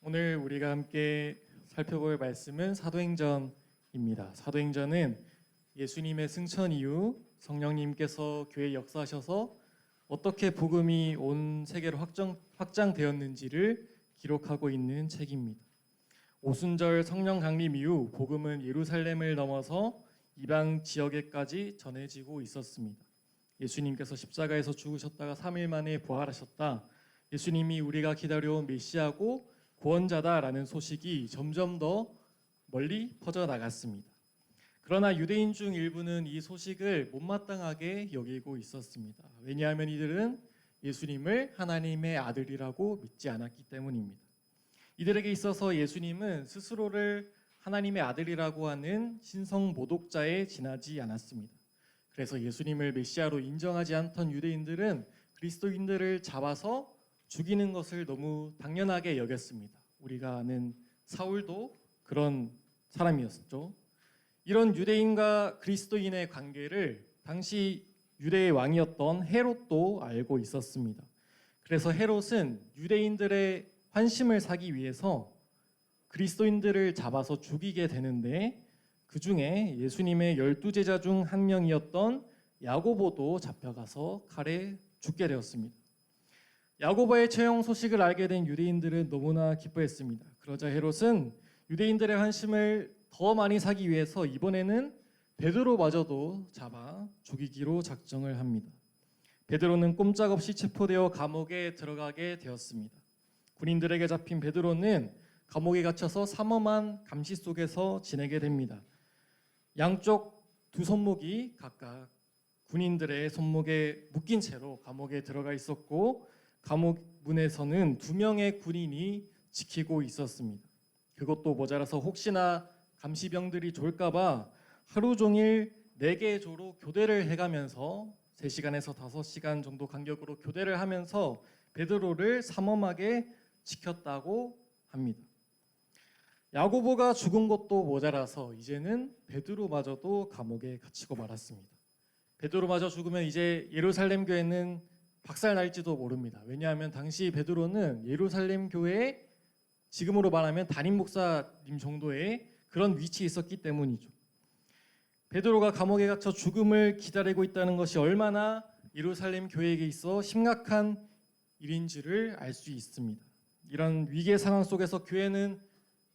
오늘 우리가 함께 살펴볼 말씀은 사도행전입니다. 사도행전은 예수님의 승천 이후 성령님께서 교회에 역사하셔서 어떻게 복음이 온 세계로 확장되었는지를 기록하고 있는 책입니다. 오순절 성령 강림 이후 복음은 예루살렘을 넘어서 이방 지역에까지 전해지고 있었습니다. 예수님께서 십자가에서 죽으셨다가 3일 만에 부활하셨다. 예수님이 우리가 기다려온 메시아고 구원자다라는 소식이 점점 더 멀리 퍼져나갔습니다. 그러나 유대인 중 일부는 이 소식을 못마땅하게 여기고 있었습니다. 왜냐하면 이들은 예수님을 하나님의 아들이라고 믿지 않았기 때문입니다. 이들에게 있어서 예수님은 스스로를 하나님의 아들이라고 하는 신성 모독자에 지나지 않았습니다. 그래서 예수님을 메시아로 인정하지 않던 유대인들은 그리스도인들을 잡아서 죽이는 것을 너무 당연하게 여겼습니다. 우리가 아는 사울도 그런 사람이었죠. 이런 유대인과 그리스도인의 관계를 당시 유대의 왕이었던 헤롯도 알고 있었습니다. 그래서 헤롯은 유대인들의 환심을 사기 위해서 그리스도인들을 잡아서 죽이게 되는데, 그 중에 예수님의 12제자 중 한 명이었던 야고보도 잡혀가서 칼에 죽게 되었습니다. 야고보의 처형 소식을 알게 된 유대인들은 너무나 기뻐했습니다. 그러자 헤롯은 유대인들의 환심을 더 많이 사기 위해서 이번에는 베드로마저도 잡아 죽이기로 작정을 합니다. 베드로는 꼼짝없이 체포되어 감옥에 들어가게 되었습니다. 군인들에게 잡힌 베드로는 감옥에 갇혀서 삼엄한 감시 속에서 지내게 됩니다. 양쪽 두 손목이 각각 군인들의 손목에 묶인 채로 감옥에 들어가 있었고, 감옥 문에서는 2명의 군인이 지키고 있었습니다. 그것도 모자라서 혹시나 감시병들이 졸까봐 하루 종일 4개의 조로 교대를 해가면서 3시간에서 5시간 정도 간격으로 교대를 하면서 베드로를 삼엄하게 지켰다고 합니다. 야고보가 죽은 것도 모자라서 이제는 베드로마저도 감옥에 갇히고 말았습니다. 베드로마저 죽으면 이제 예루살렘 교회는 박살날지도 모릅니다. 왜냐하면 당시 베드로는 예루살렘 교회에 지금으로 말하면 담임 목사님 정도의 그런 위치에 있었기 때문이죠. 베드로가 감옥에 갇혀 죽음을 기다리고 있다는 것이 얼마나 예루살렘 교회에게 있어 심각한 일인지를 알 수 있습니다. 이런 위기의 상황 속에서 교회는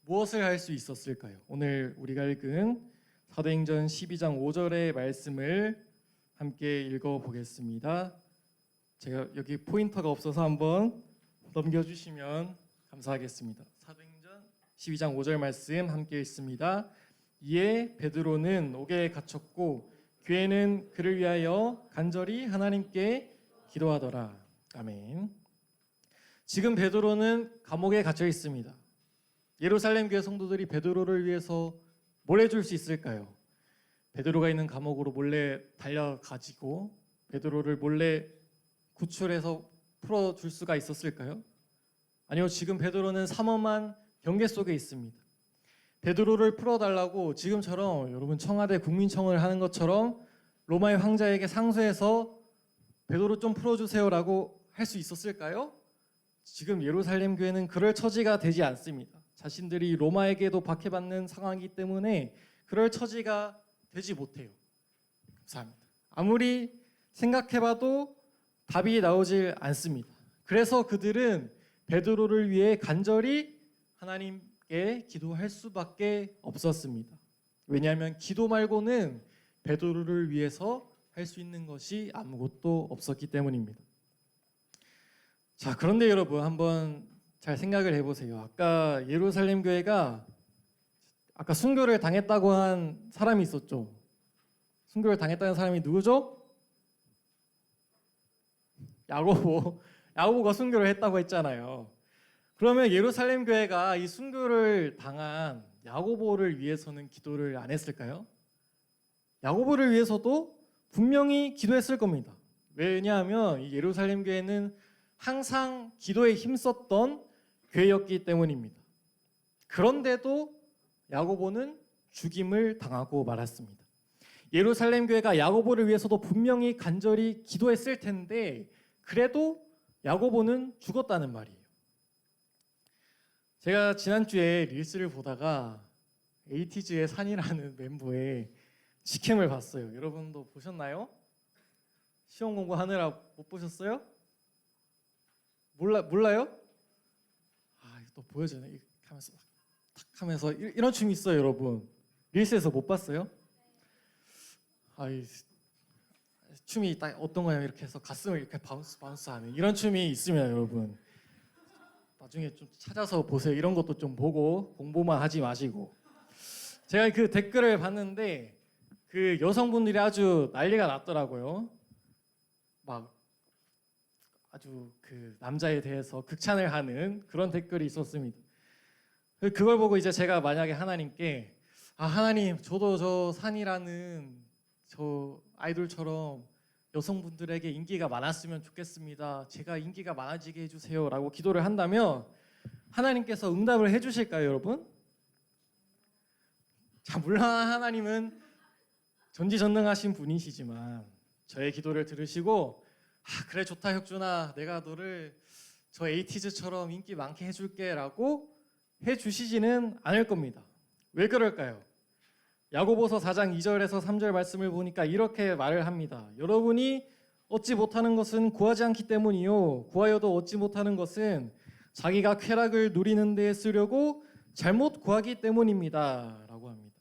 무엇을 할 수 있었을까요? 오늘 우리가 읽은 사도행전 12장 5절의 말씀을 함께 읽어보겠습니다. 제가 여기 포인터가 없어서 한번 넘겨주시면 감사하겠습니다. 사도행전 12장 5절 말씀 함께 읽습니다. 이에 베드로는 옥에 갇혔고 교회는 그를 위하여 간절히 하나님께 기도하더라. 아멘. 지금 베드로는 감옥에 갇혀 있습니다. 예루살렘 교회 성도들이 베드로를 위해서 뭘 해줄 수 있을까요? 베드로가 있는 감옥으로 몰래 달려가지고 베드로를 몰래 구출해서 풀어줄 수가 있었을까요? 아니요, 지금 베드로는 삼엄한 경계 속에 있습니다. 베드로를 풀어달라고 지금처럼 여러분 청와대 국민청을 하는 것처럼 로마의 황자에게 상소해서 베드로 좀 풀어주세요라고 할 수 있었을까요? 지금 예루살렘 교회는 그럴 처지가 되지 않습니다. 자신들이 로마에게도 박해받는 상황이기 때문에 그럴 처지가 되지 못해요. 감사합니다. 아무리 생각해봐도 답이 나오질 않습니다. 그래서 그들은 베드로를 위해 간절히 하나님께 기도할 수밖에 없었습니다. 왜냐하면 기도 말고는 베드로를 위해서 할 수 있는 것이 아무것도 없었기 때문입니다. 자, 그런데 여러분 한번 잘 생각을 해보세요. 아까 예루살렘 교회가 아까 순교를 당했다고 한 사람이 있었죠. 순교를 당했다는 사람이 누구죠? 야고보가 순교를 했다고 했잖아요. 그러면 예루살렘 교회가 이 순교를 당한 야고보를 위해서는 기도를 안 했을까요? 야고보를 위해서도 분명히 기도했을 겁니다. 왜냐하면 이 예루살렘 교회는 항상 기도에 힘썼던 교회였기 때문입니다. 그런데도 야고보는 죽임을 당하고 말았습니다. 예루살렘 교회가 야고보를 위해서도 분명히 간절히 기도했을 텐데 그래도 야고보는 죽었다는 말이에요. 제가 지난주에 릴스를 보다가 에이티즈의 산이라는 멤버의 직캠을 봤어요. 여러분도 보셨나요? 시험 공부하느라 못 보셨어요? 몰라요? 아, 이거 또 보여주네. 이렇게 하면서 탁 하면서 이런 춤이 있어요, 여러분. 릴스에서 못 봤어요? 아, 이 춤이 딱 어떤 거냐 이렇게 해서 가슴을 이렇게 바운스하는 이런 춤이 있습니다, 여러분. 나중에 좀 찾아서 보세요. 이런 것도 좀 보고 공부만 하지 마시고. 제가 그 댓글을 봤는데 그 여성분들이 아주 난리가 났더라고요. 막 아주 그 남자에 대해서 극찬을 하는 그런 댓글이 있었습니다. 그걸 보고 이제 제가 만약에 하나님께 하나님, 저도 저 산이라는 저 아이돌처럼 여성분들에게 인기가 많았으면 좋겠습니다. 제가 인기가 많아지게 해주세요라고 기도를 한다면 하나님께서 응답을 해주실까요, 여러분? 자, 물론 하나님은 전지전능하신 분이시지만 저의 기도를 들으시고 그래 좋다 혁준아, 내가 너를 저 에이티즈처럼 인기 많게 해줄게라고 해주시지는 않을 겁니다. 왜 그럴까요? 야고보서 4장 2절에서 3절 말씀을 보니까 이렇게 말을 합니다. 여러분이 얻지 못하는 것은 구하지 않기 때문이요, 구하여도 얻지 못하는 것은 자기가 쾌락을 누리는 데에 쓰려고 잘못 구하기 때문입니다 라고 합니다.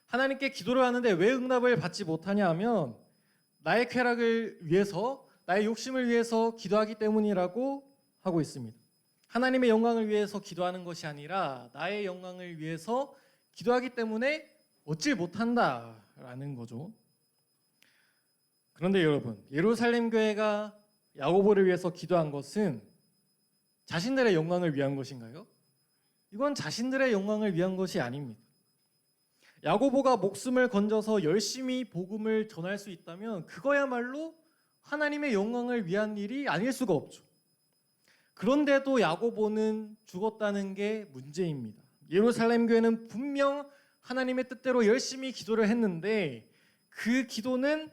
하나님께 기도를 하는데 왜 응답을 받지 못하냐 하면 나의 쾌락을 위해서, 나의 욕심을 위해서 기도하기 때문이라고 하고 있습니다. 하나님의 영광을 위해서 기도하는 것이 아니라 나의 영광을 위해서 기도하기 때문에 얻지 못한다라는 거죠. 그런데 여러분, 예루살렘 교회가 야고보를 위해서 기도한 것은 자신들의 영광을 위한 것인가요? 이건 자신들의 영광을 위한 것이 아닙니다. 야고보가 목숨을 건져서 열심히 복음을 전할 수 있다면 그거야말로 하나님의 영광을 위한 일이 아닐 수가 없죠. 그런데도 야고보는 죽었다는 게 문제입니다. 예루살렘 교회는 분명 하나님의 뜻대로 열심히 기도를 했는데 그 기도는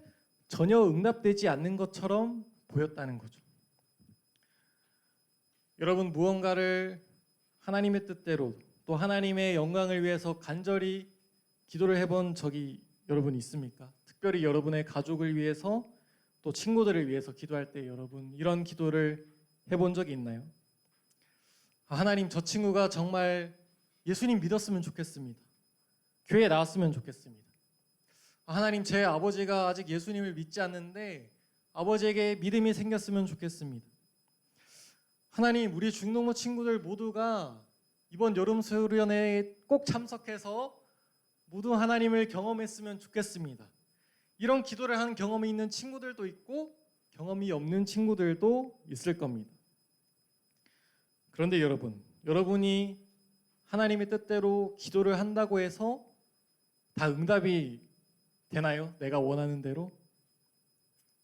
전혀 응답되지 않는 것처럼 보였다는 거죠. 여러분, 무언가를 하나님의 뜻대로 또 하나님의 영광을 위해서 간절히 기도를 해본 적이 여러분 있습니까? 특별히 여러분의 가족을 위해서 또 친구들을 위해서 기도할 때 여러분 이런 기도를 해본 적이 있나요? 하나님, 저 친구가 정말 예수님 믿었으면 좋겠습니다. 교회에 나왔으면 좋겠습니다. 하나님, 제 아버지가 아직 예수님을 믿지 않는데 아버지에게 믿음이 생겼으면 좋겠습니다. 하나님, 우리 중동부 친구들 모두가 이번 여름 수련회에 꼭 참석해서 모두 하나님을 경험했으면 좋겠습니다. 이런 기도를 한 경험이 있는 친구들도 있고 경험이 없는 친구들도 있을 겁니다. 그런데 여러분이 하나님의 뜻대로 기도를 한다고 해서 다 응답이 되나요? 내가 원하는 대로?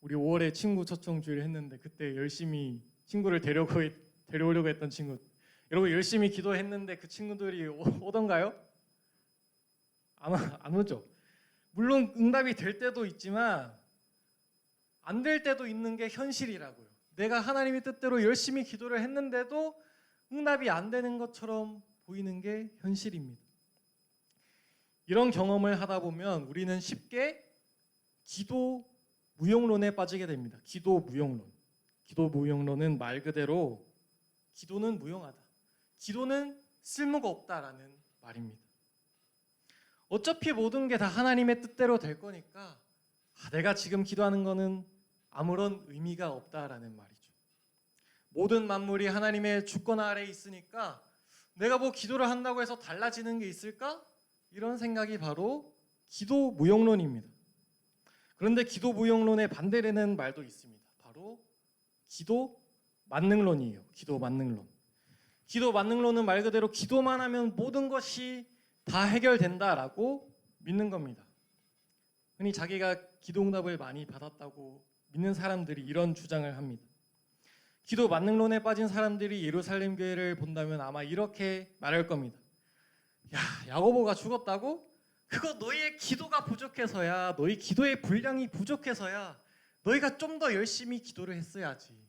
우리 5월에 친구 초청주일 했는데 그때 열심히 친구를 데려오려고 했던 친구, 여러분 열심히 기도했는데 그 친구들이 오던가요? 안 오죠. 물론 응답이 될 때도 있지만 안 될 때도 있는 게 현실이라고요. 내가 하나님의 뜻대로 열심히 기도를 했는데도 응답이 안 되는 것처럼 보이는 게 현실입니다. 이런 경험을 하다 보면 우리는 쉽게 기도 무용론에 빠지게 됩니다. 기도 무용론. 기도 무용론은 말 그대로 기도는 무용하다, 기도는 쓸모가 없다라는 말입니다. 어차피 모든 게 다 하나님의 뜻대로 될 거니까 내가 지금 기도하는 거는 아무런 의미가 없다라는 말이죠. 모든 만물이 하나님의 주권 아래에 있으니까 내가 뭐 기도를 한다고 해서 달라지는 게 있을까? 이런 생각이 바로 기도 무용론입니다. 그런데 기도 무용론에 반대되는 말도 있습니다. 바로 기도 만능론이에요. 기도 만능론. 기도 만능론은 말 그대로 기도만 하면 모든 것이 다 해결된다라고 믿는 겁니다. 흔히 자기가 기도 응답을 많이 받았다고 믿는 사람들이 이런 주장을 합니다. 기도 만능론에 빠진 사람들이 예루살렘 교회를 본다면 아마 이렇게 말할 겁니다. 야고보가 죽었다고? 그거 너희의 기도가 부족해서야, 너희 기도의 분량이 부족해서야, 너희가 좀 더 열심히 기도를 했어야지.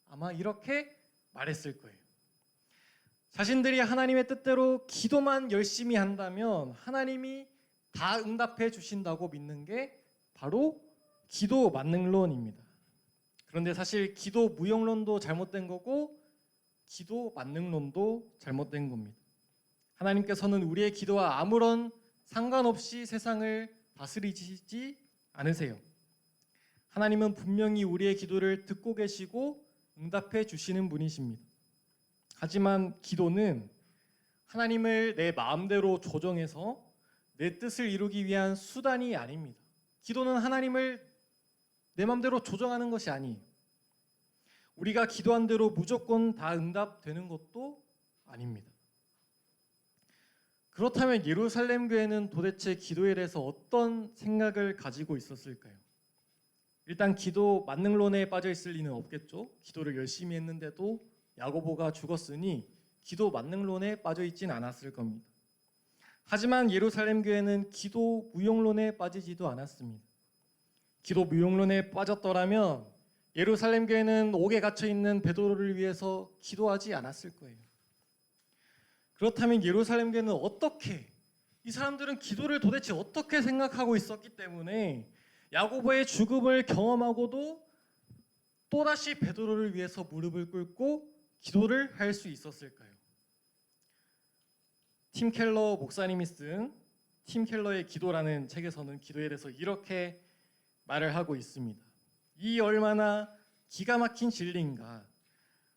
아마 이렇게 말했을 거예요. 자신들이 하나님의 뜻대로 기도만 열심히 한다면 하나님이 다 응답해 주신다고 믿는 게 바로 기도 만능론입니다. 그런데 사실 기도 무용론도 잘못된 거고 기도 만능론도 잘못된 겁니다. 하나님께서는 우리의 기도와 아무런 상관없이 세상을 다스리지 않으세요. 하나님은 분명히 우리의 기도를 듣고 계시고 응답해 주시는 분이십니다. 하지만 기도는 하나님을 내 마음대로 조정해서 내 뜻을 이루기 위한 수단이 아닙니다. 기도는 하나님을 내 마음대로 조정하는 것이 아니에요. 우리가 기도한 대로 무조건 다 응답되는 것도 아닙니다. 그렇다면 예루살렘 교회는 도대체 기도에 대해서 어떤 생각을 가지고 있었을까요? 일단 기도 만능론에 빠져 있을 리는 없겠죠. 기도를 열심히 했는데도 야고보가 죽었으니 기도 만능론에 빠져 있진 않았을 겁니다. 하지만 예루살렘 교회는 기도 무용론에 빠지지도 않았습니다. 기도 무용론에 빠졌더라면 예루살렘 교회는 옥에 갇혀 있는 베드로를 위해서 기도하지 않았을 거예요. 그렇다면 예루살렘 교회는 어떻게, 이 사람들은 기도를 도대체 어떻게 생각하고 있었기 때문에 야고보의 죽음을 경험하고도 또다시 베드로를 위해서 무릎을 꿇고 기도를 할 수 있었을까요? 팀 켈러 목사님이 쓴 팀 켈러의 기도라는 책에서는 기도에 대해서 이렇게 말을 하고 있습니다. 이 얼마나 기가 막힌 진리인가.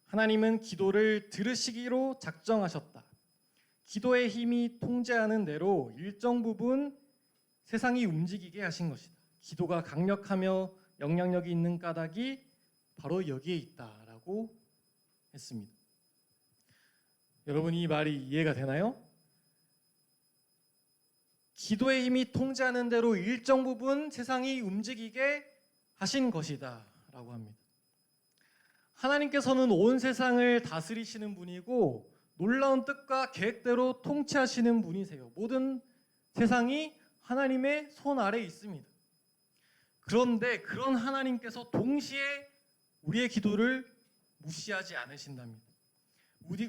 하나님은 기도를 들으시기로 작정하셨다. 기도의 힘이 통제하는 대로 일정 부분 세상이 움직이게 하신 것이다. 기도가 강력하며 영향력이 있는 까닭이 바로 여기에 있다라고 했습니다. 여러분, 이 말이 이해가 되나요? 기도의 힘이 통제하는 대로 일정 부분 세상이 움직이게 하신 것이다 라고 합니다. 하나님께서는 온 세상을 다스리시는 분이고 놀라운 뜻과 계획대로 통치하시는 분이세요. 모든 세상이 하나님의 손 아래에 있습니다. 그런데 그런 하나님께서 동시에 우리의 기도를 무시하지 않으신답니다.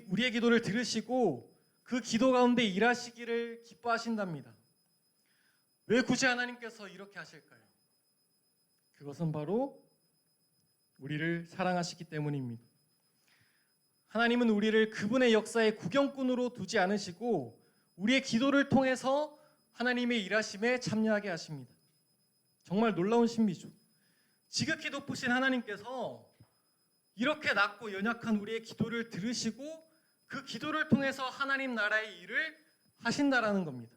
우리의 기도를 들으시고 그 기도 가운데 일하시기를 기뻐하신답니다. 왜 굳이 하나님께서 이렇게 하실까요? 그것은 바로 우리를 사랑하시기 때문입니다. 하나님은 우리를 그분의 역사의 구경꾼으로 두지 않으시고 우리의 기도를 통해서 하나님의 일하심에 참여하게 하십니다. 정말 놀라운 신비죠. 지극히 높으신 하나님께서 이렇게 낮고 연약한 우리의 기도를 들으시고 그 기도를 통해서 하나님 나라의 일을 하신다라는 겁니다.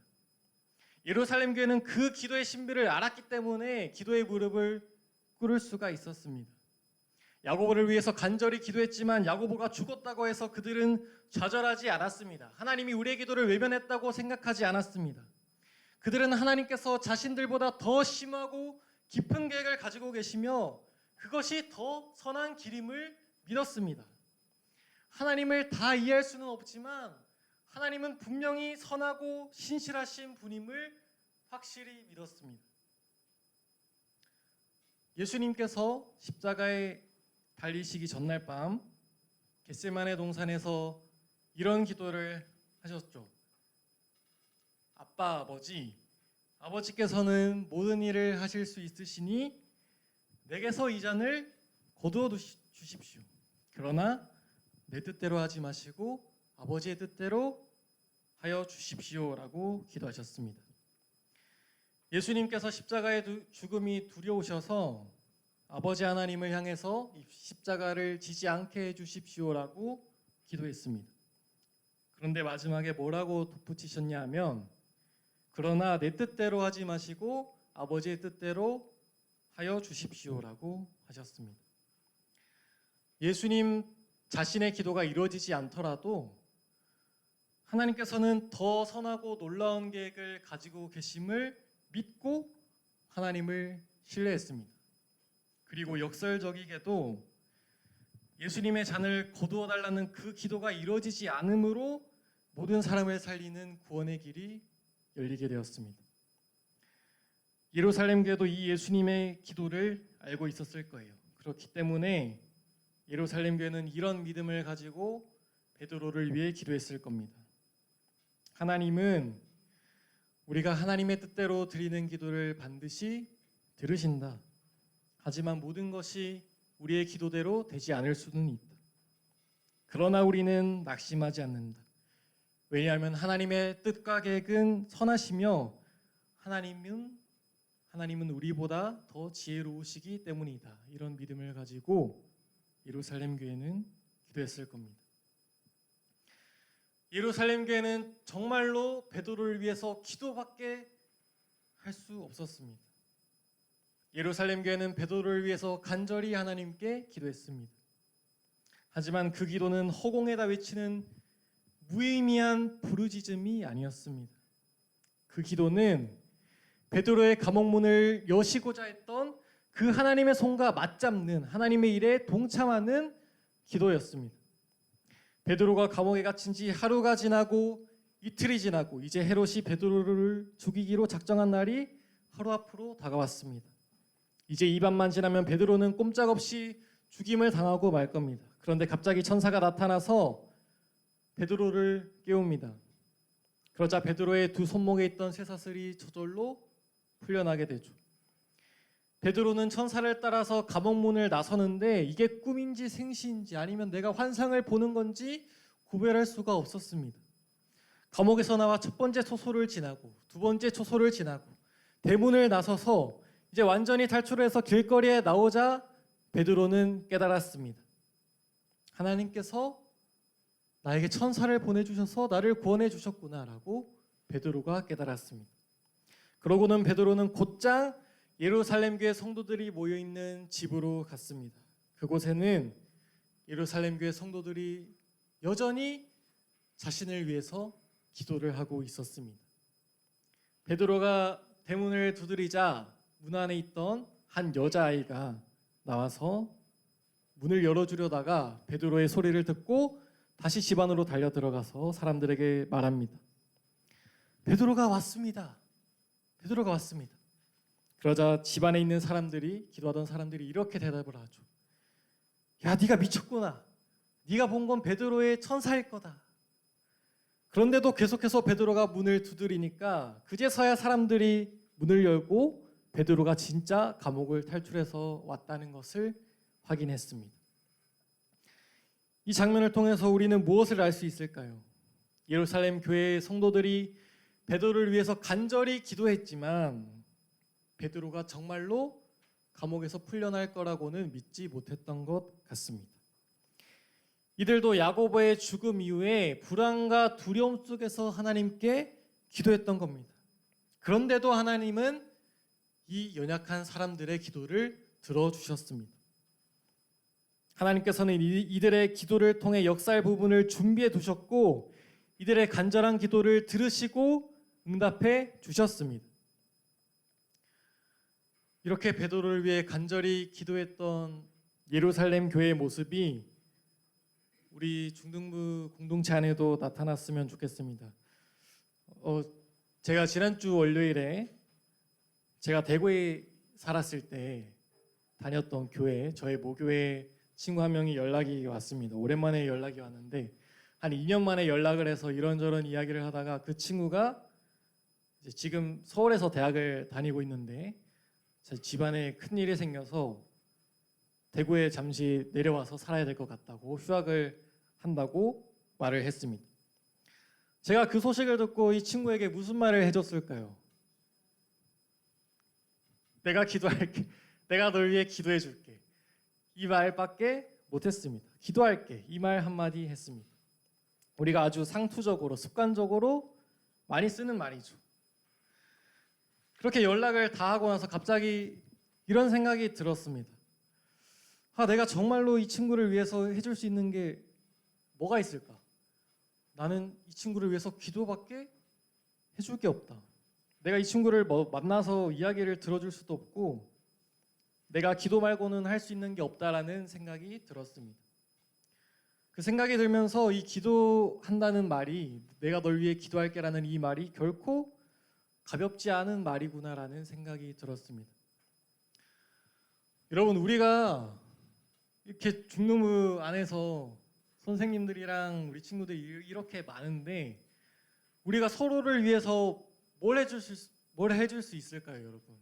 예루살렘 교회는 그 기도의 신비를 알았기 때문에 기도의 무릎을 꿇을 수가 있었습니다. 야고보를 위해서 간절히 기도했지만 야고보가 죽었다고 해서 그들은 좌절하지 않았습니다. 하나님이 우리의 기도를 외면했다고 생각하지 않았습니다. 그들은 하나님께서 자신들보다 더 심하고 깊은 계획을 가지고 계시며 그것이 더 선한 길임을 믿었습니다. 하나님을 다 이해할 수는 없지만 하나님은 분명히 선하고 신실하신 분임을 확실히 믿었습니다. 예수님께서 십자가에 달리시기 전날 밤 겟세마네 동산에서 이런 기도를 하셨죠. 아빠, 아버지께서는 모든 일을 하실 수 있으시니 내게서 이 잔을 거두어 주십시오. 그러나 내 뜻대로 하지 마시고 아버지의 뜻대로 하여 주십시오라고 기도하셨습니다. 예수님께서 십자가의 죽음이 두려우셔서 아버지 하나님을 향해서 이 십자가를 지지 않게 해주십시오라고 기도했습니다. 그런데 마지막에 뭐라고 덧붙이셨냐 하면 그러나 내 뜻대로 하지 마시고 아버지의 뜻대로 하여 주십시오라고 하셨습니다. 예수님 자신의 기도가 이루어지지 않더라도 하나님께서는 더 선하고 놀라운 계획을 가지고 계심을 믿고 하나님을 신뢰했습니다. 그리고 역설적이게도 예수님의 잔을 거두어 달라는 그 기도가 이루어지지 않으므로 모든 사람을 살리는 구원의 길이 열리게 되었습니다. 예루살렘 교회도 이 예수님의 기도를 알고 있었을 거예요. 그렇기 때문에 예루살렘 교회는 이런 믿음을 가지고 베드로를 위해 기도했을 겁니다. 하나님은 우리가 하나님의 뜻대로 드리는 기도를 반드시 들으신다. 하지만 모든 것이 우리의 기도대로 되지 않을 수는 있다. 그러나 우리는 낙심하지 않는다. 왜냐하면 하나님의 뜻과 계획은 선하시며 하나님은 우리보다 더 지혜로우시기 때문이다. 이런 믿음을 가지고 예루살렘 교회는 기도했을 겁니다. 예루살렘 교회는 정말로 베드로를 위해서 기도밖에 할 수 없었습니다. 예루살렘 교회는 베드로를 위해서 간절히 하나님께 기도했습니다. 하지만 그 기도는 허공에다 외치는 무의미한 부르짖음이 아니었습니다. 그 기도는 베드로의 감옥문을 여시고자 했던 그 하나님의 손과 맞잡는 하나님의 일에 동참하는 기도였습니다. 베드로가 감옥에 갇힌 지 하루가 지나고 이틀이 지나고 이제 헤롯이 베드로를 죽이기로 작정한 날이 하루 앞으로 다가왔습니다. 이제 이 밤만 지나면 베드로는 꼼짝없이 죽임을 당하고 말 겁니다. 그런데 갑자기 천사가 나타나서 베드로를 깨웁니다. 그러자 베드로의 두 손목에 있던 쇠사슬이 저절로 풀려나게 되죠. 베드로는 천사를 따라서 감옥문을 나서는데 이게 꿈인지 생시인지 아니면 내가 환상을 보는 건지 구별할 수가 없었습니다. 감옥에서 나와 첫 번째 초소를 지나고 두 번째 초소를 지나고 대문을 나서서 이제 완전히 탈출해서 길거리에 나오자 베드로는 깨달았습니다. 하나님께서 나에게 천사를 보내주셔서 나를 구원해 주셨구나라고 베드로가 깨달았습니다. 그러고는 베드로는 곧장 예루살렘 교회 성도들이 모여있는 집으로 갔습니다. 그곳에는 예루살렘 교회 성도들이 여전히 자신을 위해서 기도를 하고 있었습니다. 베드로가 대문을 두드리자 문 안에 있던 한 여자아이가 나와서 문을 열어주려다가 베드로의 소리를 듣고 다시 집 안으로 달려 들어가서 사람들에게 말합니다. 베드로가 왔습니다. 베드로가 왔습니다. 그러자 집 안에 있는 사람들이 기도하던 사람들이 이렇게 대답을 하죠. 야, 네가 미쳤구나. 네가 본 건 베드로의 천사일 거다. 그런데도 계속해서 베드로가 문을 두드리니까 그제서야 사람들이 문을 열고 베드로가 진짜 감옥을 탈출해서 왔다는 것을 확인했습니다. 이 장면을 통해서 우리는 무엇을 알 수 있을까요? 예루살렘 교회의 성도들이 베드로를 위해서 간절히 기도했지만 베드로가 정말로 감옥에서 풀려날 거라고는 믿지 못했던 것 같습니다. 이들도 야고보의 죽음 이후에 불안과 두려움 속에서 하나님께 기도했던 겁니다. 그런데도 하나님은 이 연약한 사람들의 기도를 들어주셨습니다. 하나님께서는 이들의 기도를 통해 역사의 부분을 준비해 두셨고 이들의 간절한 기도를 들으시고 응답해 주셨습니다. 이렇게 베드로를 위해 간절히 기도했던 예루살렘 교회의 모습이 우리 중등부 공동체 안에도 나타났으면 좋겠습니다. 제가 지난주 월요일에 제가 대구에 살았을 때 다녔던 교회, 저의 모교회 친구 한 명이 연락이 왔습니다. 오랜만에 연락이 왔는데 한 2년 만에 연락을 해서 이런저런 이야기를 하다가 그 친구가 이제 지금 서울에서 대학을 다니고 있는데 제 집안에 큰일이 생겨서 대구에 잠시 내려와서 살아야 될 것 같다고 휴학을 한다고 말을 했습니다. 제가 그 소식을 듣고 이 친구에게 무슨 말을 해줬을까요? 내가 기도할게. 내가 널 위해 기도해 줄게. 이 말밖에 못했습니다. 기도할게. 이 말 한마디 했습니다. 우리가 아주 상투적으로 습관적으로 많이 쓰는 말이죠. 그렇게 연락을 다 하고 나서 갑자기 이런 생각이 들었습니다. 내가 정말로 이 친구를 위해서 해줄 수 있는 게 뭐가 있을까? 나는 이 친구를 위해서 기도밖에 해줄 게 없다. 내가 이 친구를 만나서 이야기를 들어줄 수도 없고 내가 기도 말고는 할 수 있는 게 없다라는 생각이 들었습니다. 그 생각이 들면서 이 기도한다는 말이 내가 널 위해 기도할게라는 이 말이 결코 가볍지 않은 말이구나라는 생각이 들었습니다. 여러분, 우리가 이렇게 중노무 안에서 선생님들이랑 우리 친구들이 이렇게 많은데 우리가 서로를 위해서 뭘 해줄 수 있을까요, 여러분?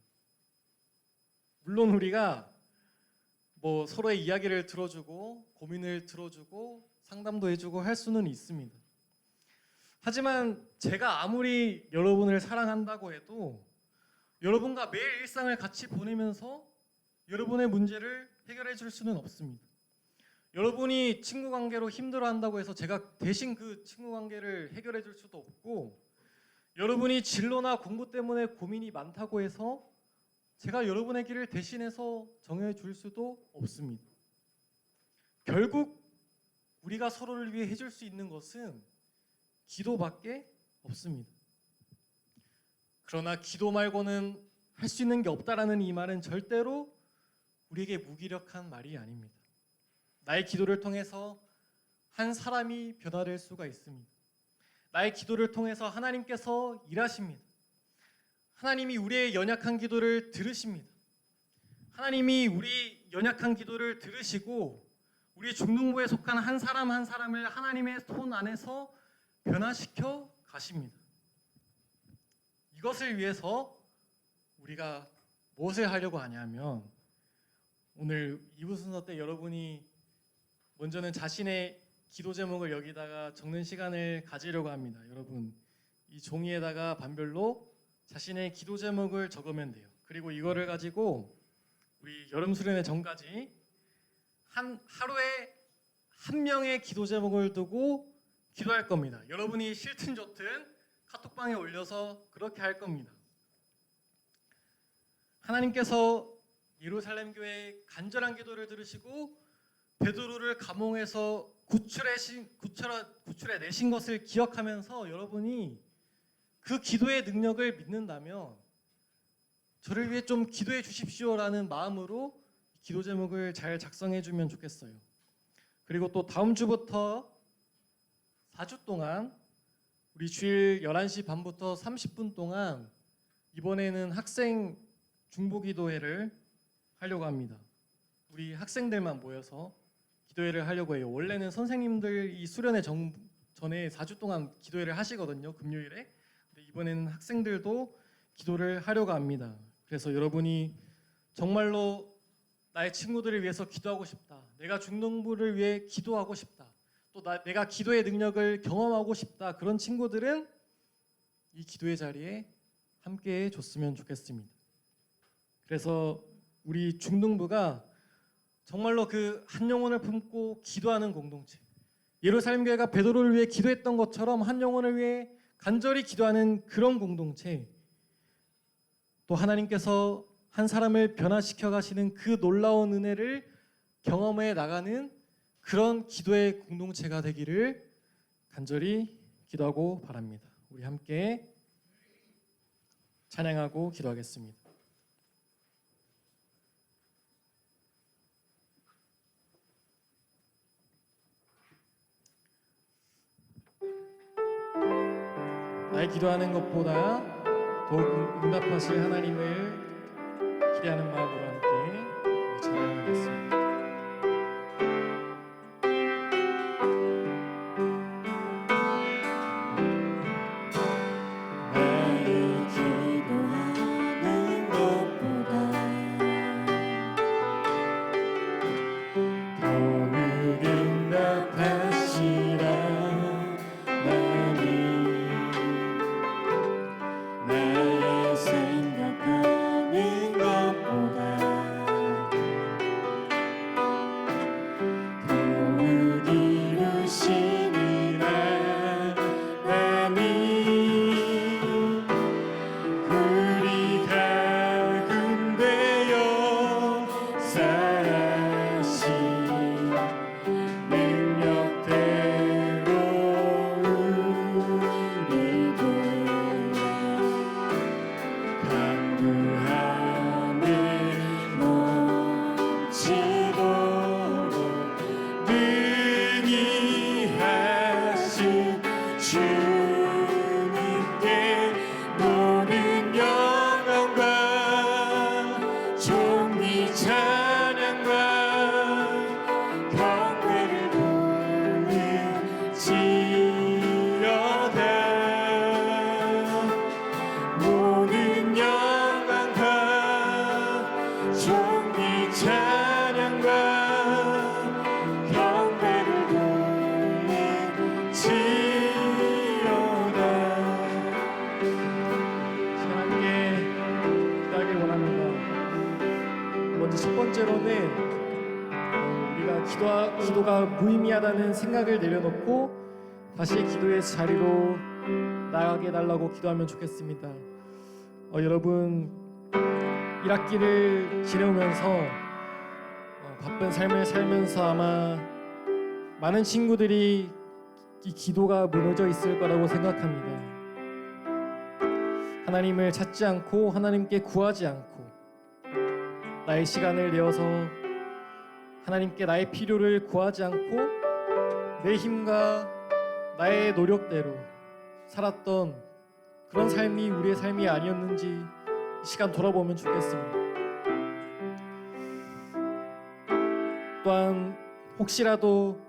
물론 우리가 뭐 서로의 이야기를 들어주고 고민을 들어주고 상담도 해주고 할 수는 있습니다. 하지만 제가 아무리 여러분을 사랑한다고 해도 여러분과 매일 일상을 같이 보내면서 여러분의 문제를 해결해 줄 수는 없습니다. 여러분이 친구 관계로 힘들어한다고 해서 제가 대신 그 친구 관계를 해결해 줄 수도 없고, 여러분이 진로나 공부 때문에 고민이 많다고 해서 제가 여러분의 길을 대신해서 정해 줄 수도 없습니다. 결국 우리가 서로를 위해 해줄 수 있는 것은 기도밖에 없습니다. 그러나 기도 말고는 할 수 있는 게 없다라는 이 말은 절대로 우리에게 무기력한 말이 아닙니다. 나의 기도를 통해서 한 사람이 변화될 수가 있습니다. 나의 기도를 통해서 하나님께서 일하십니다. 하나님이 우리의 연약한 기도를 들으십니다. 하나님이 우리 연약한 기도를 들으시고 우리 중등부에 속한 한 사람 한 사람을 하나님의 손 안에서 변화시켜 가십니다. 이것을 위해서 우리가 무엇을 하려고 하냐면, 오늘 2부 순서 때 여러분이 먼저는 자신의 기도 제목을 여기다가 적는 시간을 가지려고 합니다. 여러분, 이 종이에다가 반별로 자신의 기도 제목을 적으면 돼요. 그리고 이거를 가지고 우리 여름 수련회 전까지 하루에 한 명의 기도 제목을 두고 기도할 겁니다. 여러분이 싫든 좋든 카톡방에 올려서 그렇게 할 겁니다. 하나님께서 예루살렘 교회의 간절한 기도를 들으시고 베드로를 감옥에서 구출해 내신 것을 기억하면서 여러분이 그 기도의 능력을 믿는다면 저를 위해 좀 기도해 주십시오라는 마음으로 기도 제목을 잘 작성해 주면 좋겠어요. 그리고 또 다음 주부터 4주 동안 우리 주일 11시 반부터 30분 동안 이번에는 학생 중보기도회를 하려고 합니다. 우리 학생들만 모여서 기도회를 하려고 해요. 원래는 선생님들 이 수련회 전에 4주 동안 기도회를 하시거든요, 금요일에. 근데 이번에는 학생들도 기도를 하려고 합니다. 그래서 여러분이 정말로 나의 친구들을 위해서 기도하고 싶다, 내가 중등부를 위해 기도하고 싶다, 또 내가 기도의 능력을 경험하고 싶다, 그런 친구들은 이 기도의 자리에 함께해 줬으면 좋겠습니다. 그래서 우리 중등부가 정말로 그 한 영혼을 품고 기도하는 공동체, 예루살렘 교회가 베드로를 위해 기도했던 것처럼 한 영혼을 위해 간절히 기도하는 그런 공동체, 또 하나님께서 한 사람을 변화시켜 가시는 그 놀라운 은혜를 경험해 나가는 그런 기도의 공동체가 되기를 간절히 기도하고 바랍니다. 우리 함께 찬양하고 기도하겠습니다. 나의 기도하는 것보다 더욱 응답하실 하나님을 기대하는 마음으로 함께 찬양하겠습니다. 나의 생각하는 것보다 무의미하다는 생각을 내려놓고 다시 기도의 자리로 나가게 달라고 기도하면 좋겠습니다. 여러분 1학기를 지내오면서 바쁜 삶을 살면서 아마 많은 친구들이 이 기도가 무너져 있을 거라고 생각합니다. 하나님을 찾지 않고 하나님께 구하지 않고 나의 시간을 내어서 하나님께 나의 필요를 구하지 않고 내 힘과 나의 노력대로 살았던 그런 삶이 우리의 삶이 아니었는지 이 시간 돌아보면 좋겠습니다. 또한 혹시라도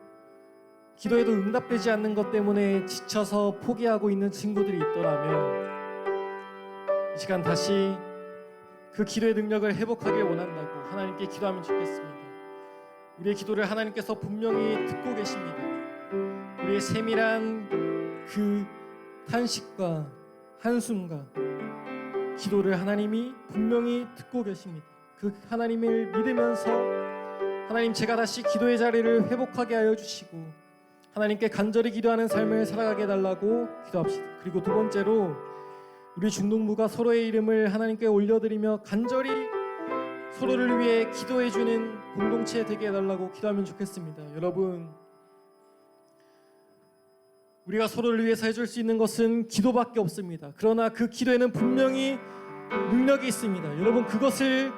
기도에도 응답되지 않는 것 때문에 지쳐서 포기하고 있는 친구들이 있더라면 이 시간 다시 그 기도의 능력을 회복하길 원한다고 하나님께 기도하면 좋겠습니다. 우리의 기도를 하나님께서 분명히 듣고 계십니다. 우리의 세밀한 그 탄식과 한숨과 기도를 하나님이 분명히 듣고 계십니다. 그 하나님을 믿으면서 하나님 제가 다시 기도의 자리를 회복하게 하여 주시고 하나님께 간절히 기도하는 삶을 살아가게 해달라고 기도합시다. 그리고 두 번째로 우리 중동부가 서로의 이름을 하나님께 올려드리며 간절히 서로를 위해 기도해주는 공동체 되게 해달라고 기도하면 좋겠습니다. 여러분 우리가 서로를 위해서 해줄 수 있는 것은 기도밖에 없습니다. 그러나 그 기도에는 분명히 능력이 있습니다. 여러분 그것을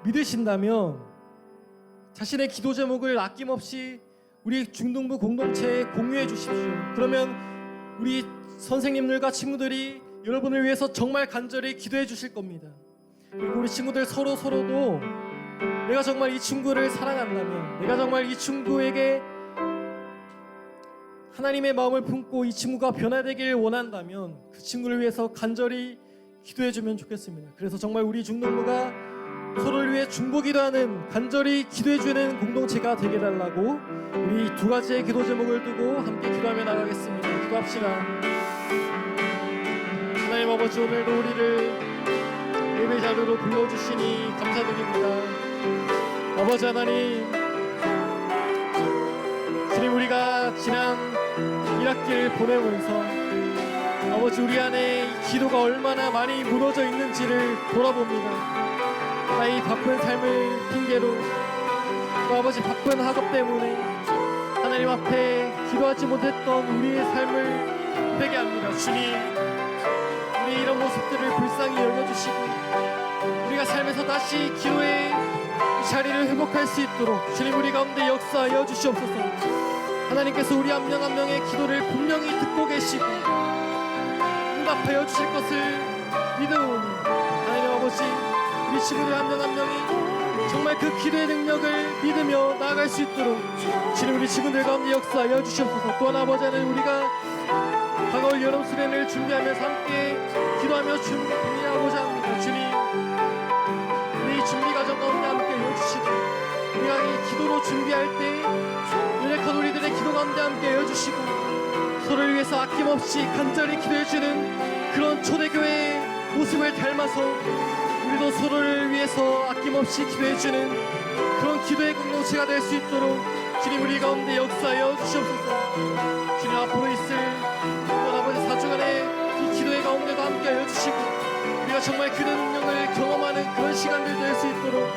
믿으신다면 자신의 기도 제목을 아낌없이 우리 중동부 공동체에 공유해 주십시오. 그러면 우리 선생님들과 친구들이 여러분을 위해서 정말 간절히 기도해 주실 겁니다. 그리고 우리 친구들 서로도 내가 정말 이 친구를 사랑한다면, 내가 정말 이 친구에게 하나님의 마음을 품고 이 친구가 변화되길 원한다면 그 친구를 위해서 간절히 기도해 주면 좋겠습니다. 그래서 정말 우리 중동부가 서로를 위해 중보기도하는 간절히 기도해 주는 공동체가 되게 달라고 우리 두 가지의 기도 제목을 두고 함께 기도하며 나가겠습니다. 기도합시다. 하나님 아버지 오늘도 우리를 예배 자리로 불러주시니 감사드립니다. 아버지 하나님, 주님 우리가 지난 1학기를 보내면서 아버지 우리 안에 이 기도가 얼마나 많이 무너져 있는지를 돌아봅니다. 나의 바쁜 삶을 핑계로 또 아버지 바쁜 학업 때문에 하나님 앞에 기도하지 못했던 우리의 삶을 회개합니다. 주님 우리 이런 모습들을 불쌍히 여겨주시고 우리가 삶에서 다시 기도의 자리를 회복할 수 있도록 주님 우리 가운데 역사하여 주시옵소서. 하나님께서 우리 한 명 한 명의 기도를 분명히 듣고 계시고 응답하여 주실 것을 믿어오니 하나님 아버지 우리 친구들 한 명 한 명이 정말 그 기도의 능력을 믿으며 나아갈 수 있도록 주님 우리 친구들 가운데 역사하여 주시옵소서. 또한 아버지 하나님 우리가 다가올 여름 수련을 준비하면서 함께 기도하며 준비하고자 합니다. 주님 우리 준비 과정 가운데 함께 해주시고 우리가 이 기도로 준비할 때 연약한 우리들의 기도 가운데 함께 해주시고 서로를 위해서 아낌없이 간절히 기도해주는 그런 초대교회의 모습을 닮아서 우리도 서로를 위해서 아낌없이 기도해주는 그런 기도의 공동체가 될 수 있도록 주님 우리 가운데 역사하여 주시옵소서. 주님 앞으로 있을 또한 아버지 4주간의 이 기도의 가운데도 함께하여 주시고 우리가 정말 그 능력을 경험하는 그런 시간들 될 수 있도록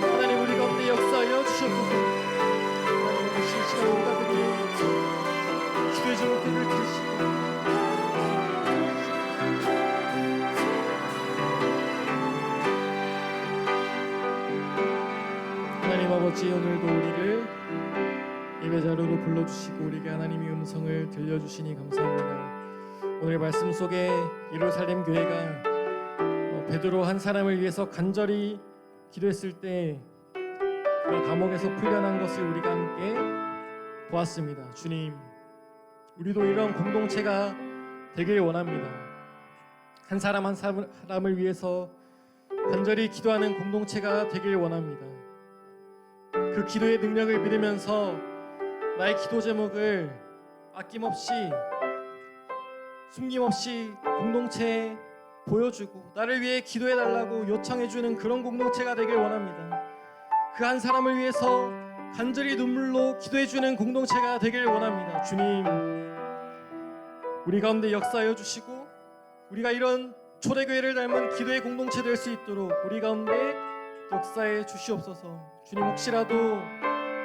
하나님 우리 가운데 역사하여 주시옵소서. 하나님 아버지 이 시간 우리가 그렇게 기도의 제목들을 드리시고 하나님 아버지 오늘도 우리를 예배 자리로 불러주시고 우리에게 하나님의 음성을 들려주시니 감사합니다. 오늘 말씀 속에 예루살렘 교회가 베드로 한 사람을 위해서 간절히 기도했을 때 그가 감옥에서 풀려난 것을 우리가 함께 보았습니다. 주님 우리도 이런 공동체가 되길 원합니다. 한 사람 한 사람을 위해서 간절히 기도하는 공동체가 되길 원합니다. 그 기도의 능력을 믿으면서 나의 기도 제목을 아낌없이 숨김없이 공동체에 보여주고 나를 위해 기도해달라고 요청해주는 그런 공동체가 되길 원합니다. 그 한 사람을 위해서 간절히 눈물로 기도해주는 공동체가 되길 원합니다. 주님, 우리 가운데 역사하여 주시고 우리가 이런 초대교회를 닮은 기도의 공동체 될 수 있도록 우리 가운데 역사해 주시옵소서. 주님, 혹시라도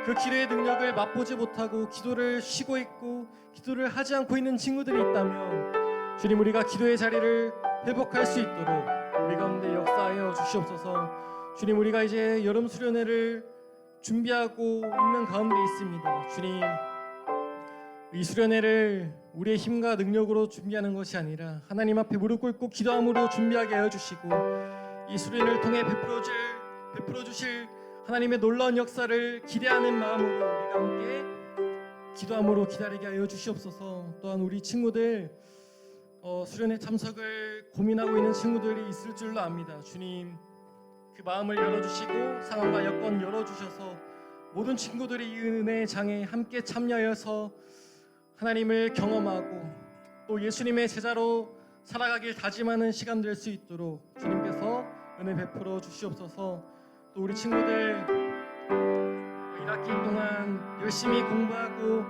그 기도의 능력을 맛보지 못하고 기도를 쉬고 있고 기도를 하지 않고 있는 친구들이 있다면 주님, 우리가 기도의 자리를 회복할 수 있도록 우리 가운데 역사하여 주시옵소서. 주님, 우리가 이제 여름 수련회를 준비하고 있는 가운데 있습니다. 주님, 이 수련회를 우리의 힘과 능력으로 준비하는 것이 아니라 하나님 앞에 무릎 꿇고 기도함으로 준비하게 하여 주시고 이 수련회를 통해 베풀어 주실 하나님의 놀라운 역사를 기대하는 마음으로 우리가 함께 기도함으로 기다리게 하여 주시옵소서. 또한 우리 친구들 수련회 참석을 고민하고 있는 친구들이 있을 줄로 압니다. 주님, 그 마음을 열어주시고 상황과 여건 열어주셔서 모든 친구들이 이 은혜의 장에 함께 참여하여서 하나님을 경험하고 또 예수님의 제자로 살아가길 다짐하는 시간 될 수 있도록 주님께서 은혜 베풀어 주시옵소서. 또 우리 친구들 1학기 동안 열심히 공부하고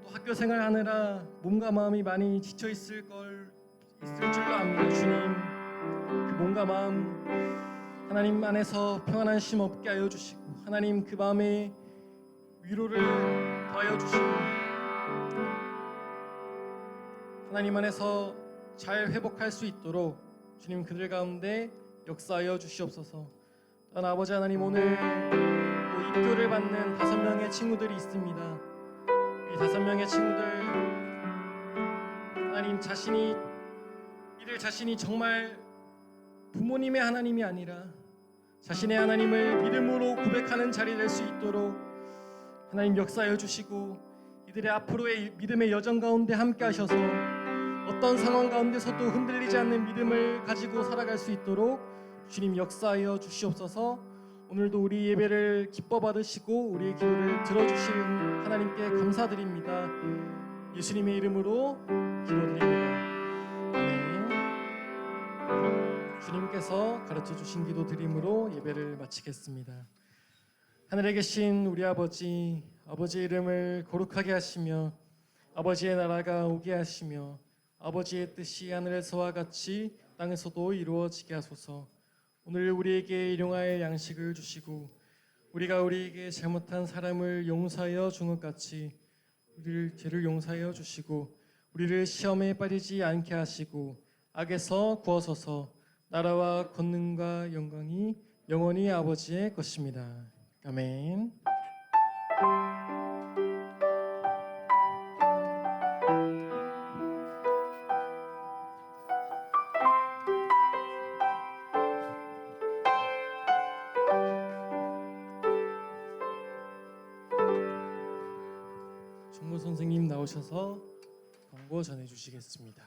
또 학교 생활하느라 몸과 마음이 많이 지쳐 있을 줄로 압니다. 주님, 그 몸과 마음 하나님 안에서 평안한 쉼 없게 하여 주시고 하나님 그 마음에 위로를 더하여 주시고 하나님 안에서 잘 회복할 수 있도록 주님 그들 가운데 역사하여 주시옵소서. 또한 아버지 하나님, 오늘 또 입교를 받는 5명의 친구들이 있습니다. 이 5명의 친구들 하나님 이들 자신이 정말 부모님의 하나님이 아니라 자신의 하나님을 믿음으로 고백하는 자리 될 수 있도록 하나님 역사하여 주시고 이들의 앞으로의 믿음의 여정 가운데 함께 하셔서 어떤 상황 가운데서도 흔들리지 않는 믿음을 가지고 살아갈 수 있도록 주님 역사하여 주시옵소서. 오늘도 우리 예배를 기뻐 받으시고 우리의 기도를 들어주신 하나님께 감사드립니다. 예수님의 이름으로 기도드립니다. 아멘. 주님께서 가르쳐 주신 기도 드림으로 예배를 마치겠습니다. 하늘에 계신 우리 아버지의 이름을 거룩하게 하시며 아버지의 나라가 오게 하시며 아버지의 뜻이 하늘에서와 같이 땅에서도 이루어지게 하소서. 오늘 우리에게 일용할 양식을 주시고 우리가 우리에게 잘못한 사람을 용서하여 준 것 같이 우리를 죄를 용서하여 주시고 우리를 시험에 빠지지 않게 하시고 악에서 구하소서. 나라와 권능과 영광이 영원히 아버지의 것입니다. 아멘. 총무 선생님 나오셔서 광고 전해 주시겠습니다.